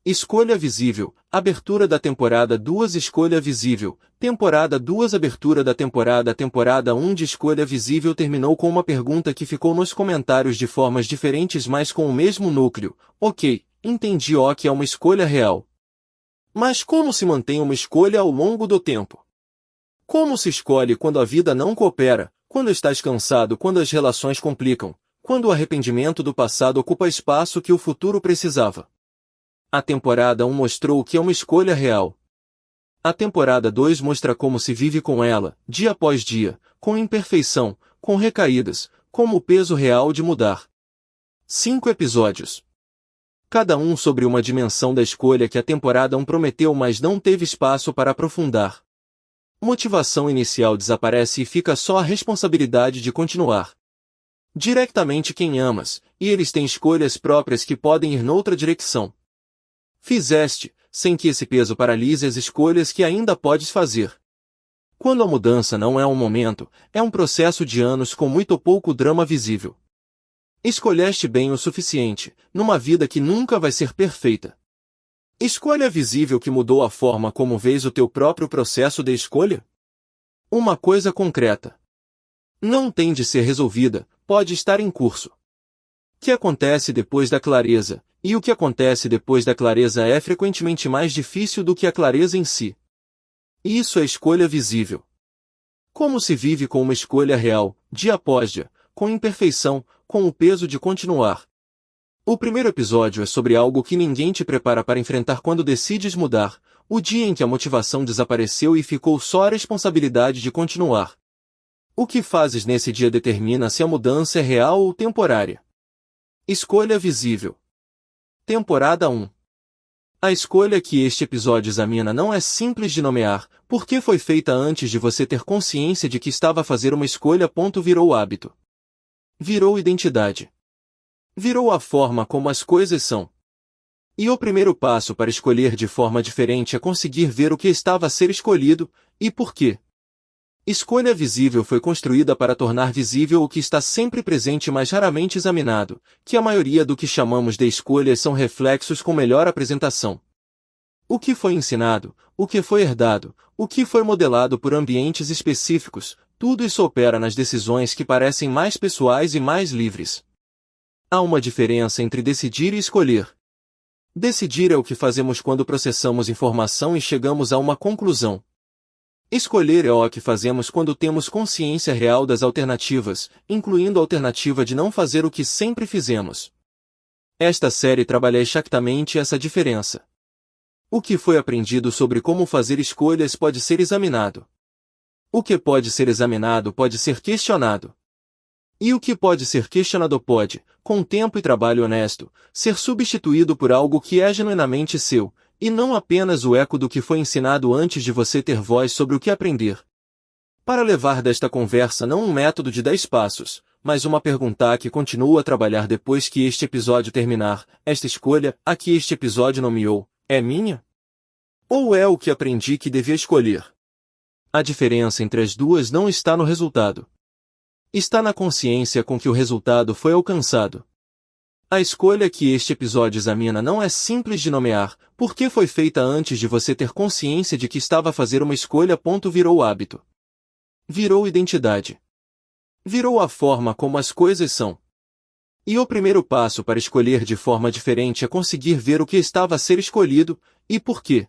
Escolha visível, abertura da temporada 2. Escolha visível, temporada 2. Abertura da temporada 1 de Escolha Visível terminou com uma pergunta que ficou nos comentários de formas diferentes mas com o mesmo núcleo. Ok, entendi que é uma escolha real. Mas como se mantém uma escolha ao longo do tempo? Como se escolhe quando a vida não coopera, quando estás cansado, quando as relações complicam, quando o arrependimento do passado ocupa espaço que o futuro precisava? A temporada 1 mostrou que é uma escolha real. A temporada 2 mostra como se vive com ela, dia após dia, com imperfeição, com recaídas, como o peso real de mudar. 5 episódios. Cada um sobre uma dimensão da escolha que a temporada 1 prometeu mas não teve espaço para aprofundar. Motivação inicial desaparece e fica só a responsabilidade de continuar. Diretamente quem amas, e eles têm escolhas próprias que podem ir noutra direção. Fizeste, sem que esse peso paralise as escolhas que ainda podes fazer. Quando a mudança não é um momento, é um processo de anos com muito ou pouco drama visível. Escolheste bem o suficiente, numa vida que nunca vai ser perfeita. Escolha visível que mudou a forma como vês o teu próprio processo de escolha? Uma coisa concreta. Não tem de ser resolvida, pode estar em curso. O que acontece depois da clareza? E o que acontece depois da clareza é frequentemente mais difícil do que a clareza em si. Isso é escolha visível. Como se vive com uma escolha real, dia após dia, com imperfeição, com o peso de continuar. O primeiro episódio é sobre algo que ninguém te prepara para enfrentar quando decides mudar, o dia em que a motivação desapareceu e ficou só a responsabilidade de continuar. O que fazes nesse dia determina se a mudança é real ou temporária. Escolha visível. Temporada 1. A escolha que este episódio examina não é simples de nomear, porque foi feita antes de você ter consciência de que estava a fazer uma escolha. Virou hábito. Virou identidade. Virou a forma como as coisas são. E o primeiro passo para escolher de forma diferente é conseguir ver o que estava a ser escolhido, e por quê. Escolha visível foi construída para tornar visível o que está sempre presente mas raramente examinado, que a maioria do que chamamos de escolhas são reflexos com melhor apresentação. O que foi ensinado, o que foi herdado, o que foi modelado por ambientes específicos, tudo isso opera nas decisões que parecem mais pessoais e mais livres. Há uma diferença entre decidir e escolher. Decidir é o que fazemos quando processamos informação e chegamos a uma conclusão. Escolher é o que fazemos quando temos consciência real das alternativas, incluindo a alternativa de não fazer o que sempre fizemos. Esta série trabalha exatamente essa diferença. O que foi aprendido sobre como fazer escolhas pode ser examinado. O que pode ser examinado pode ser questionado. E o que pode ser questionado pode, com tempo e trabalho honesto, ser substituído por algo que é genuinamente seu, e não apenas o eco do que foi ensinado antes de você ter voz sobre o que aprender. Para levar desta conversa não um método de 10 passos, mas uma pergunta que continua a trabalhar depois que este episódio terminar, esta escolha, a que este episódio nomeou, é minha? Ou é o que aprendi que devia escolher? A diferença entre as duas não está no resultado. Está na consciência com que o resultado foi alcançado. A escolha que este episódio examina não é simples de nomear, porque foi feita antes de você ter consciência de que estava a fazer uma escolha. Virou hábito. Virou identidade. Virou a forma como as coisas são. E o primeiro passo para escolher de forma diferente é conseguir ver o que estava a ser escolhido, e por quê.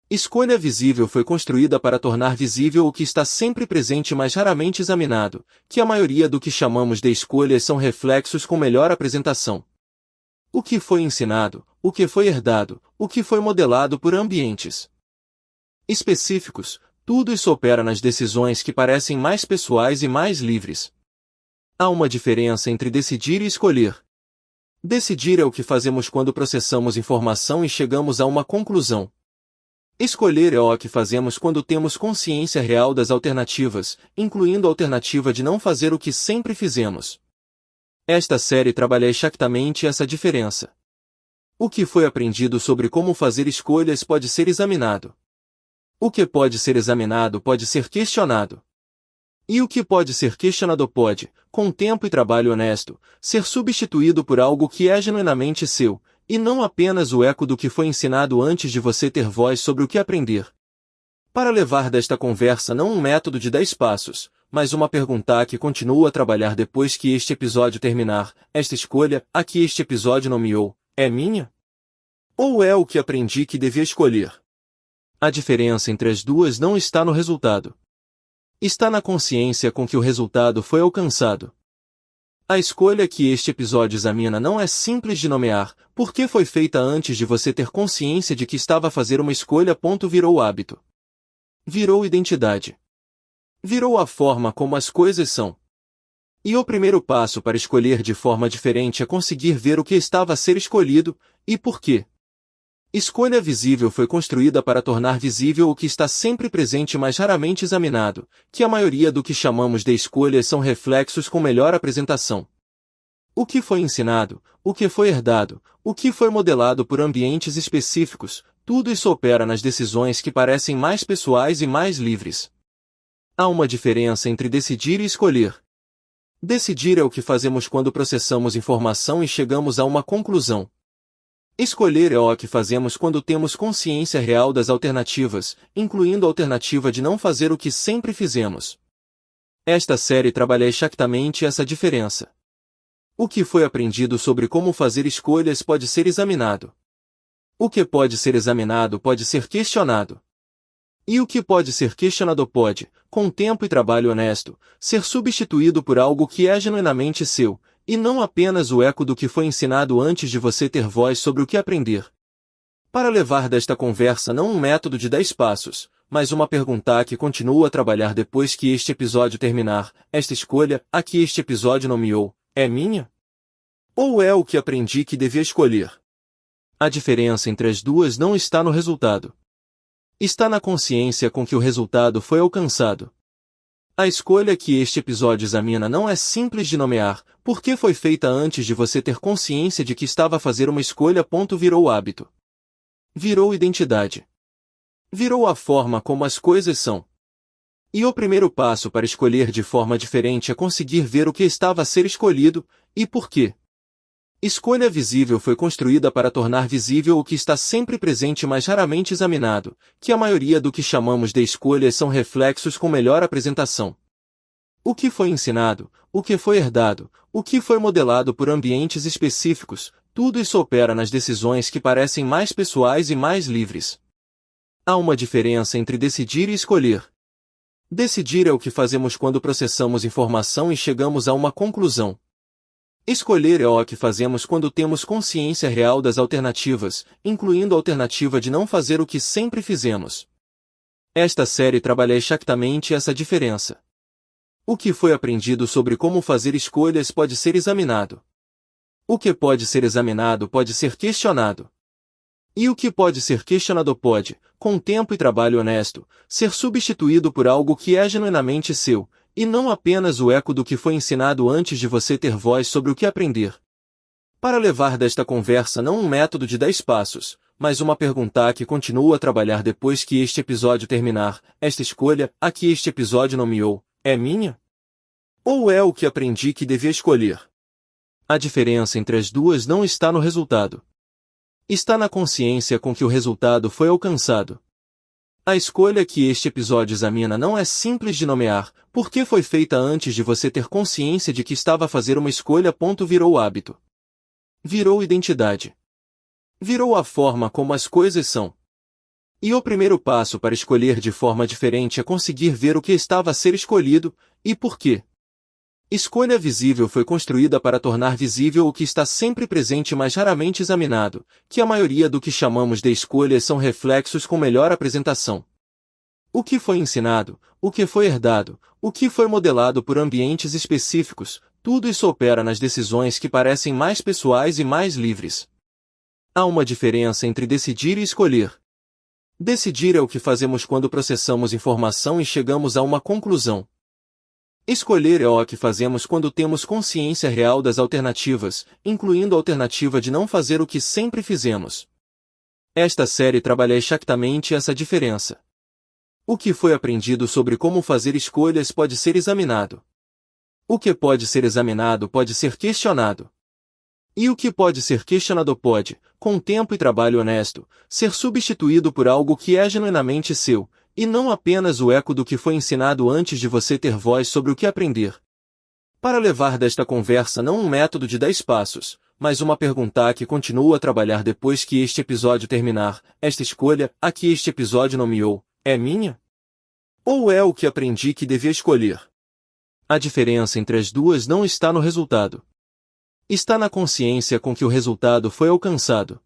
Escolha visível foi construída para tornar visível o que está sempre presente mas raramente examinado, que a maioria do que chamamos de escolhas são reflexos com melhor apresentação. O que foi ensinado, o que foi herdado, o que foi modelado por ambientes específicos, tudo isso opera nas decisões que parecem mais pessoais e mais livres. Há uma diferença entre decidir e escolher. Decidir é o que fazemos quando processamos informação e chegamos a uma conclusão. Escolher é o que fazemos quando temos consciência real das alternativas, incluindo a alternativa de não fazer o que sempre fizemos. Esta série trabalha exatamente essa diferença. O que foi aprendido sobre como fazer escolhas pode ser examinado. O que pode ser examinado pode ser questionado. E o que pode ser questionado pode, com tempo e trabalho honesto, ser substituído por algo que é genuinamente seu, e não apenas o eco do que foi ensinado antes de você ter voz sobre o que aprender. Para levar desta conversa não um método de 10 passos, mas uma pergunta que continua a trabalhar depois que este episódio terminar, esta escolha, a que este episódio nomeou, é minha? Ou é o que aprendi que devia escolher? A diferença entre as duas não está no resultado. Está na consciência com que o resultado foi alcançado. A escolha que este episódio examina não é simples de nomear, porque foi feita antes de você ter consciência de que estava a fazer uma escolha. Virou hábito. Virou identidade. Virou a forma como as coisas são. E o primeiro passo para escolher de forma diferente é conseguir ver o que estava a ser escolhido, e por quê. Escolha visível foi construída para tornar visível o que está sempre presente mas raramente examinado, que a maioria do que chamamos de escolhas são reflexos com melhor apresentação. O que foi ensinado, o que foi herdado, o que foi modelado por ambientes específicos, tudo isso opera nas decisões que parecem mais pessoais e mais livres. Há uma diferença entre decidir e escolher. Decidir é o que fazemos quando processamos informação e chegamos a uma conclusão. Escolher é o que fazemos quando temos consciência real das alternativas, incluindo a alternativa de não fazer o que sempre fizemos. Esta série trabalha exatamente essa diferença. O que foi aprendido sobre como fazer escolhas pode ser examinado. O que pode ser examinado pode ser questionado. E o que pode ser questionado pode, com tempo e trabalho honesto, ser substituído por algo que é genuinamente seu, e não apenas o eco do que foi ensinado antes de você ter voz sobre o que aprender. Para levar desta conversa não um método de 10 passos, mas uma pergunta que continua a trabalhar depois que este episódio terminar, esta escolha, a que este episódio nomeou, é minha? Ou é o que aprendi que devia escolher? A diferença entre as duas não está no resultado. Está na consciência com que o resultado foi alcançado. A escolha que este episódio examina não é simples de nomear, porque foi feita antes de você ter consciência de que estava a fazer uma escolha. Virou hábito. Virou identidade. Virou a forma como as coisas são. E o primeiro passo para escolher de forma diferente é conseguir ver o que estava a ser escolhido, e por quê. Escolha visível foi construída para tornar visível o que está sempre presente mas raramente examinado, que a maioria do que chamamos de escolhas são reflexos com melhor apresentação. O que foi ensinado, o que foi herdado, o que foi modelado por ambientes específicos, tudo isso opera nas decisões que parecem mais pessoais e mais livres. Há uma diferença entre decidir e escolher. Decidir é o que fazemos quando processamos informação e chegamos a uma conclusão. Escolher é o que fazemos quando temos consciência real das alternativas, incluindo a alternativa de não fazer o que sempre fizemos. Esta série trabalha exatamente essa diferença. O que foi aprendido sobre como fazer escolhas pode ser examinado. O que pode ser examinado pode ser questionado. E o que pode ser questionado pode, com tempo e trabalho honesto, ser substituído por algo que é genuinamente seu, e não apenas o eco do que foi ensinado antes de você ter voz sobre o que aprender. Para levar desta conversa não um método de 10 passos, mas uma pergunta que continua a trabalhar depois que este episódio terminar, esta escolha, a que este episódio nomeou, é minha? Ou é o que aprendi que devia escolher? A diferença entre as duas não está no resultado. Está na consciência com que o resultado foi alcançado. A escolha que este episódio examina não é simples de nomear, porque foi feita antes de você ter consciência de que estava a fazer uma escolha. Virou hábito. Virou identidade. Virou a forma como as coisas são. E o primeiro passo para escolher de forma diferente é conseguir ver o que estava a ser escolhido, e por quê. Escolha visível foi construída para tornar visível o que está sempre presente mas raramente examinado, que a maioria do que chamamos de escolhas são reflexos com melhor apresentação. O que foi ensinado, o que foi herdado, o que foi modelado por ambientes específicos, tudo isso opera nas decisões que parecem mais pessoais e mais livres. Há uma diferença entre decidir e escolher. Decidir é o que fazemos quando processamos informação e chegamos a uma conclusão. Escolher é o que fazemos quando temos consciência real das alternativas, incluindo a alternativa de não fazer o que sempre fizemos. Esta série trabalha exatamente essa diferença. O que foi aprendido sobre como fazer escolhas pode ser examinado. O que pode ser examinado pode ser questionado. E o que pode ser questionado pode, com tempo e trabalho honesto, ser substituído por algo que é genuinamente seu, e não apenas o eco do que foi ensinado antes de você ter voz sobre o que aprender. Para levar desta conversa não um método de 10 passos, mas uma pergunta que continua a trabalhar depois que este episódio terminar: esta escolha, a que este episódio nomeou, é minha? Ou é o que aprendi que devia escolher? A diferença entre as duas não está no resultado. Está na consciência com que o resultado foi alcançado.